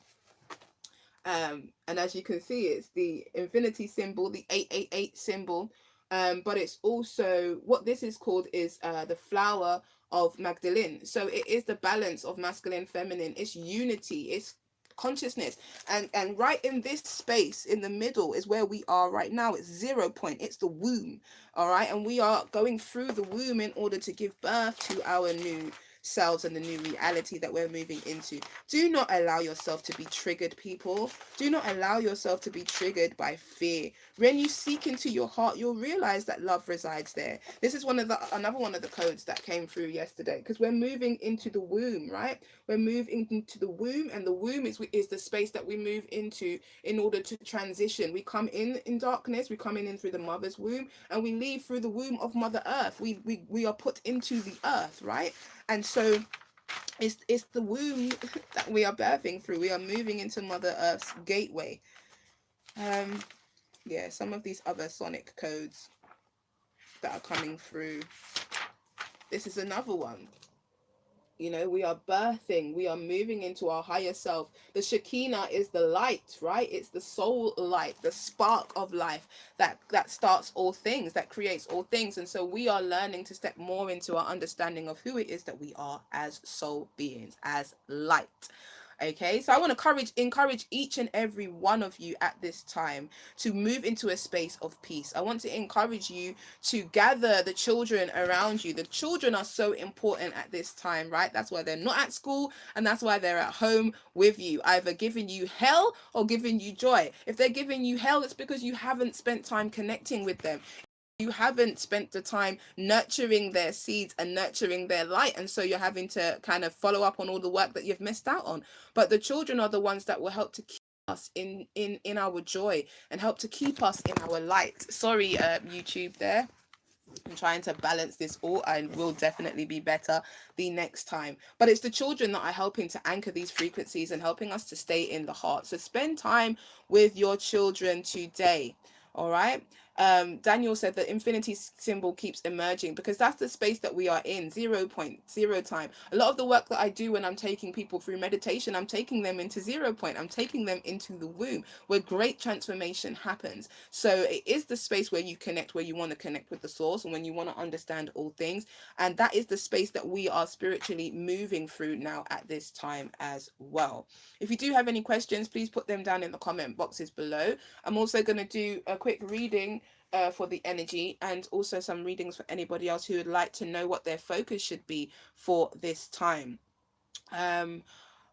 And as you can see, it's the infinity symbol, the 888 symbol. But it's also what this is called is the flower of Magdalene. So it is the balance of masculine, feminine. It's unity. It's consciousness. And right in this space in the middle is where we are right now. It's 0 point. It's the womb. All right. And we are going through the womb in order to give birth to our new selves and the new reality that we're moving into. Do not allow yourself to be triggered, people. Do not allow yourself to be triggered by fear. When you seek into your heart, you'll realize that love resides there. This is another one of the codes that came through yesterday, because we're moving into the womb, right? We're moving into the womb, and the womb is the space that we move into in order to transition. We come in darkness, we come in through the mother's womb, and we leave through the womb of Mother Earth. We are put into the earth, right? And so it's the womb that we are birthing through. We are moving into Mother Earth's gateway. Yeah, some of these other sonic codes that are coming through. This is another one. You know, we are birthing, we are moving into our higher self. The Shekinah is the light, right? It's the soul light, the spark of life that starts all things, that creates all things. And so we are learning to step more into our understanding of who it is that we are as soul beings, as light. Okay, so I want to encourage each and every one of you at this time to move into a space of peace. I want to encourage you to gather the children around you. The children are so important at this time, right? That's why they're not at school, and that's why they're at home with you, either giving you hell or giving you joy. If they're giving you hell, it's because you haven't spent time connecting with them. You haven't spent the time nurturing their seeds and nurturing their light, and so you're having to kind of follow up on all the work that you've missed out on. But the children are the ones that will help to keep us in our joy and help to keep us in our light. Sorry, YouTube there. I'm trying to balance this all, and will definitely be better the next time. But it's the children that are helping to anchor these frequencies and helping us to stay in the heart. So spend time with your children today. All right. Daniel said the infinity symbol keeps emerging because that's the space that we are in. 0 point, zero time. A lot of the work that I do when I'm taking people through meditation, I'm taking them into 0 point. I'm taking them into the womb where great transformation happens. So it is the space where you connect, where you want to connect with the source and when you want to understand all things. And that is the space that we are spiritually moving through now at this time as well. If you do have any questions, please put them down in the comment boxes below. I'm also going to do a quick reading for the energy, and also some readings for anybody else who would like to know what their focus should be for this time.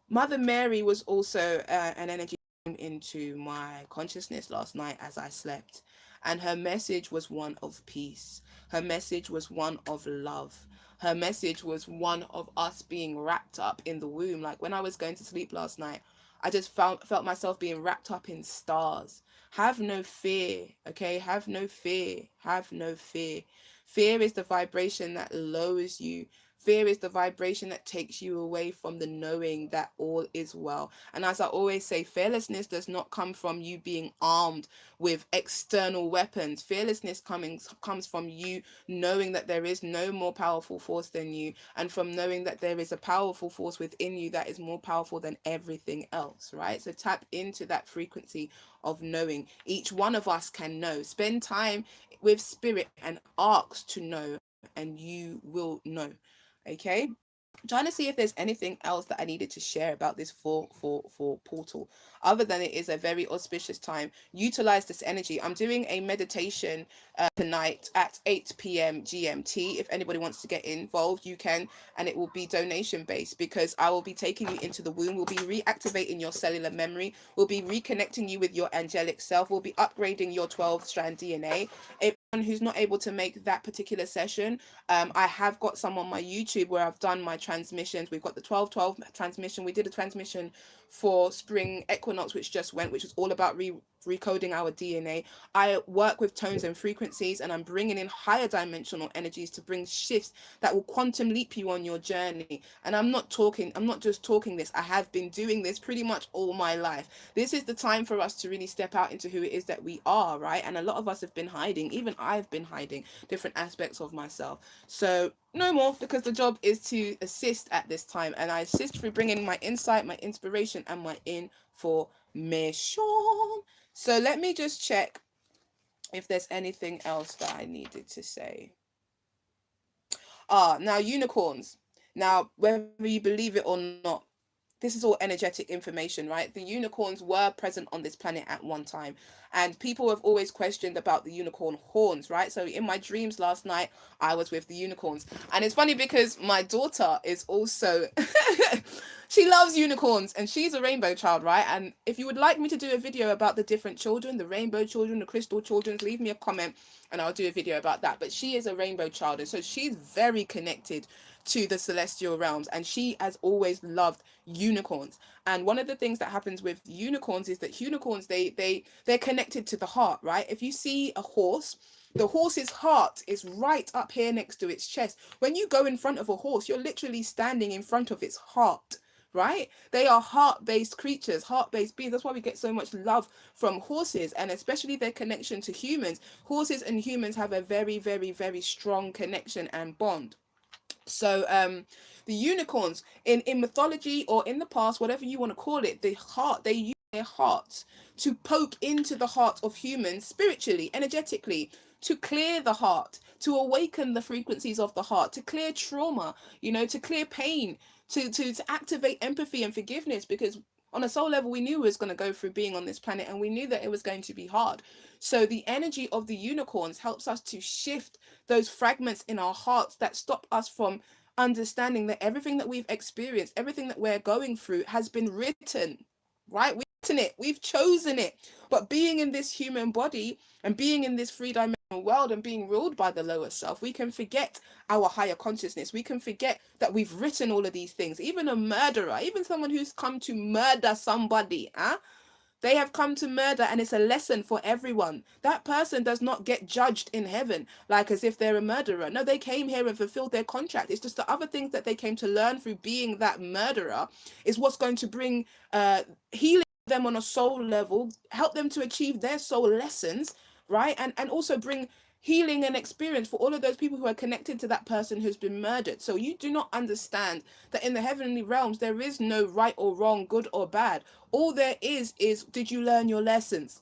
Mother Mary was also an energy into my consciousness last night as I slept, and her message was one of peace. Her message was one of love. Her message was one of us being wrapped up in the womb. Like when I was going to sleep last night, I just felt myself being wrapped up in stars. Have no fear, okay? Have no fear. Have no fear. Fear is the vibration that lowers you. Fear is the vibration that takes you away from the knowing that all is well. And as I always say, fearlessness does not come from you being armed with external weapons. Fearlessness comes from you knowing that there is no more powerful force than you, and from knowing that there is a powerful force within you that is more powerful than everything else, right? So tap into that frequency of knowing. Each one of us can know. Spend time with spirit and ask to know, and you will know. Okay, I'm trying to see if there's anything else that I needed to share about this for portal, other than it is a very auspicious time. Utilize this energy. I'm doing a meditation tonight at 8 p.m. GMT. If anybody wants to get involved, you can, and it will be donation based because I will be taking you into the womb. We'll be reactivating your cellular memory. We'll be reconnecting you with your angelic self. We'll be upgrading your 12-strand DNA. Who's not able to make that particular session, I have got some on my YouTube where I've done my transmissions. We've got the 12-12 transmission. We did a transmission for spring equinox which just went, which was all about recoding our DNA. I work with tones and frequencies, and I'm bringing in higher dimensional energies to bring shifts that will quantum leap you on your journey. And I'm not just talking this. I have been doing this pretty much all my life. This is the time for us to really step out into who it is that we are, right? And a lot of us have been hiding. Even I've been hiding different aspects of myself. So no more, because the job is to assist at this time, and I assist through bringing my insight, my inspiration, and my information. mission. So let me just check if there's anything else that I needed to say. Now unicorns. Now, whether you believe it or not, this is all energetic information, right? The unicorns were present on this planet at one time, and people have always questioned about the unicorn horns, right? So in my dreams last night, I was with the unicorns, and it's funny because my daughter is also she loves unicorns, and she's a rainbow child, right? And if you would like me to do a video about the different children, the rainbow children, the crystal children, leave me a comment and I'll do a video about that. But she is a rainbow child, and so she's very connected to the celestial realms, and she has always loved unicorns. And one of the things that happens with unicorns is that unicorns, they're connected to the heart, right? If you see a horse, the horse's heart is right up here next to its chest. When you go in front of a horse, you're literally standing in front of its heart, right? They are heart-based creatures, heart-based beings. That's why we get so much love from horses, and especially their connection to humans. Horses and humans have a very, very, very strong connection and bond. So the unicorns in mythology, or in the past, whatever you want to call it, the heart, they use their hearts to poke into the heart of humans spiritually, energetically, to clear the heart, to awaken the frequencies of the heart, to clear trauma, to clear pain, to activate empathy and forgiveness. Because on a soul level, we knew we was going to go through being on this planet, and we knew that it was going to be hard. So the energy of the unicorns helps us to shift those fragments in our hearts that stop us from understanding that everything that we've experienced, everything that we're going through has been written, right? We've written it, we've chosen it. But being in this human body and being in this three-dimensional world and being ruled by the lower self, we can forget our higher consciousness. We can forget that we've written all of these things. Even a murderer, even someone who's come to murder somebody, they have come to murder, and it's a lesson for everyone. That person does not get judged in heaven like as if they're a murderer. No, they came here and fulfilled their contract. It's just the other things that they came to learn through being that murderer is what's going to bring healing them on a soul level, help them to achieve their soul lessons, right? And also bring healing and experience for all of those people who are connected to that person who's been murdered. So you do not understand that in the heavenly realms there is no right or wrong, good or bad. All there is did you learn your lessons?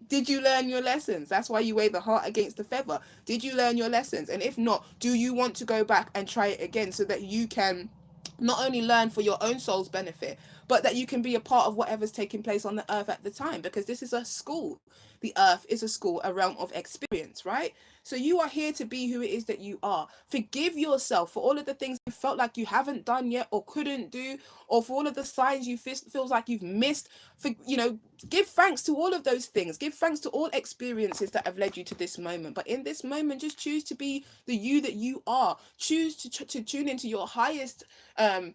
Did you learn your lessons? That's why you weigh the heart against the feather. Did you learn your lessons? And if not, do you want to go back and try it again so that you can not only learn for your own soul's benefit, but that you can be a part of whatever's taking place on the earth at the time? Because this is a school. The earth is a school, a realm of experience, right? So you are here to be who it is that you are. Forgive yourself for all of the things you felt like you haven't done yet or couldn't do, or for all of the signs you feels like you've missed. For, give thanks to all of those things. Give thanks to all experiences that have led you to this moment. But in this moment, just choose to be the you that you are. Choose to tune into your highest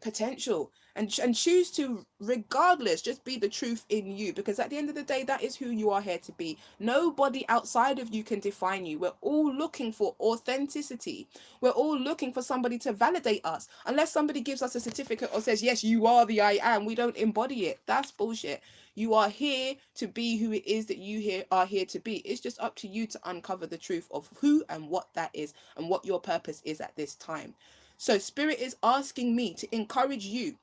potential, and choose to, regardless, just be the truth in you. Because at the end of the day, that is who you are here to be. Nobody outside of you can define you. We're all looking for authenticity. We're all looking for somebody to validate us. Unless somebody gives us a certificate or says, yes, you are the I am, we don't embody it. That's bullshit. You are here to be who it is that you are here to be. It's just up to you to uncover the truth of who and what that is and what your purpose is at this time. So Spirit is asking me to encourage you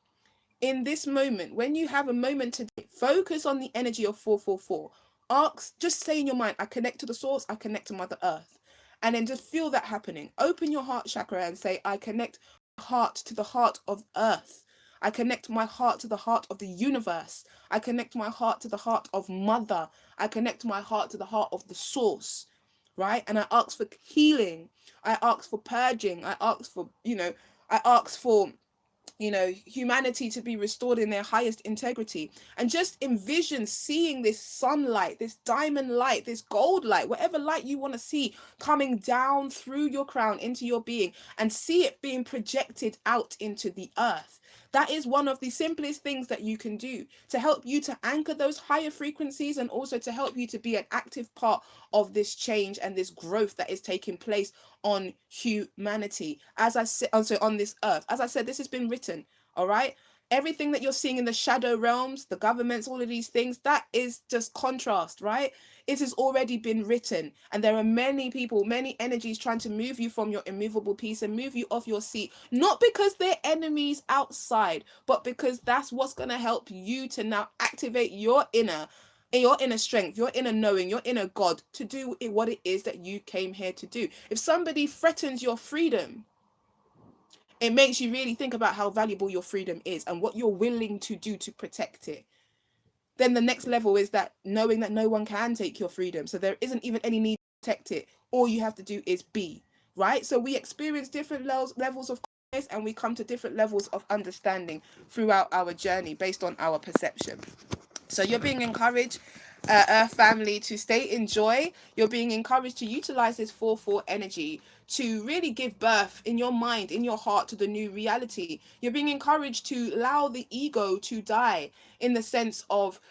in this moment. When you have a moment today, focus on the energy of 444. Just say in your mind, I connect to the source, I connect to Mother Earth. And then just feel that happening. Open your heart chakra and say, I connect my heart to the heart of Earth. I connect my heart to the heart of the universe. I connect my heart to the heart of Mother. I connect my heart to the heart of the source, right? And I ask for healing. I ask for purging. I ask for, I ask for humanity to be restored in their highest integrity. And just envision seeing this sunlight, this diamond light, this gold light, whatever light you want to see, coming down through your crown into your being, and see it being projected out into the earth. That is one of the simplest things that you can do to help you to anchor those higher frequencies, and also to help you to be an active part of this change and this growth that is taking place on humanity. As I said, also on this earth, as I said, this has been written. All right. Everything that you're seeing in the shadow realms, the governments, all of these things, that is just contrast, right? It has already been written, and there are many people, many energies trying to move you from your immovable peace and move you off your seat, not because they're enemies outside, but because that's what's going to help you to now activate your inner strength, your inner knowing, your inner God, to do what it is that you came here to do. If somebody threatens your freedom, it makes you really think about how valuable your freedom is and what you're willing to do to protect it. Then the next level is that knowing that no one can take your freedom, so there isn't even any need to protect it. All you have to do is be, right? So we experience different levels of consciousness, and we come to different levels of understanding throughout our journey based on our perception. So you're being encouraged, Earth family, to stay in joy. You're being encouraged to utilize this 4-4 energy to really give birth in your mind, in your heart, to the new reality. You're being encouraged to allow the ego to die, in the sense of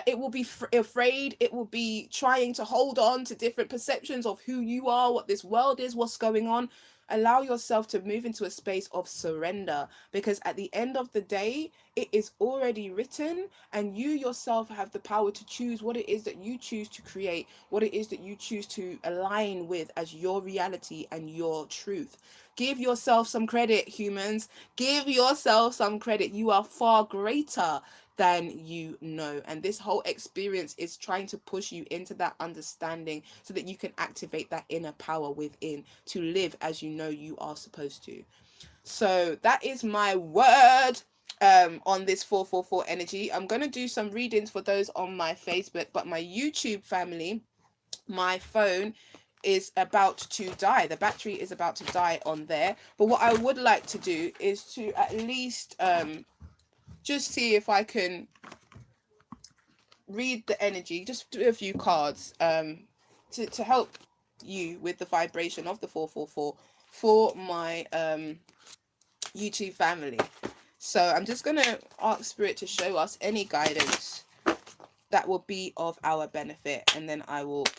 it will be afraid, it will be trying to hold on to different perceptions of who you are, what this world is, what's going on. Allow yourself to move into a space of surrender, because at the end of the day, it is already written, and you yourself have the power to choose what it is that you choose to create, what it is that you choose to align with as your reality and your truth. Give yourself some credit, humans. Give yourself some credit. You are far greater than you know, and this whole experience is trying to push you into that understanding so that you can activate that inner power within to live as you know you are supposed to. So that is my word on this 4-4-4 energy. I'm going to do some readings for those on my Facebook, but my YouTube family, my phone is about to die. The battery is about to die on there. But what I would like to do is to at least just see if I can read the energy, just do a few cards to help you with the vibration of the 4-4-4 for my YouTube family. So I'm just going to ask Spirit to show us any guidance that will be of our benefit, and then I will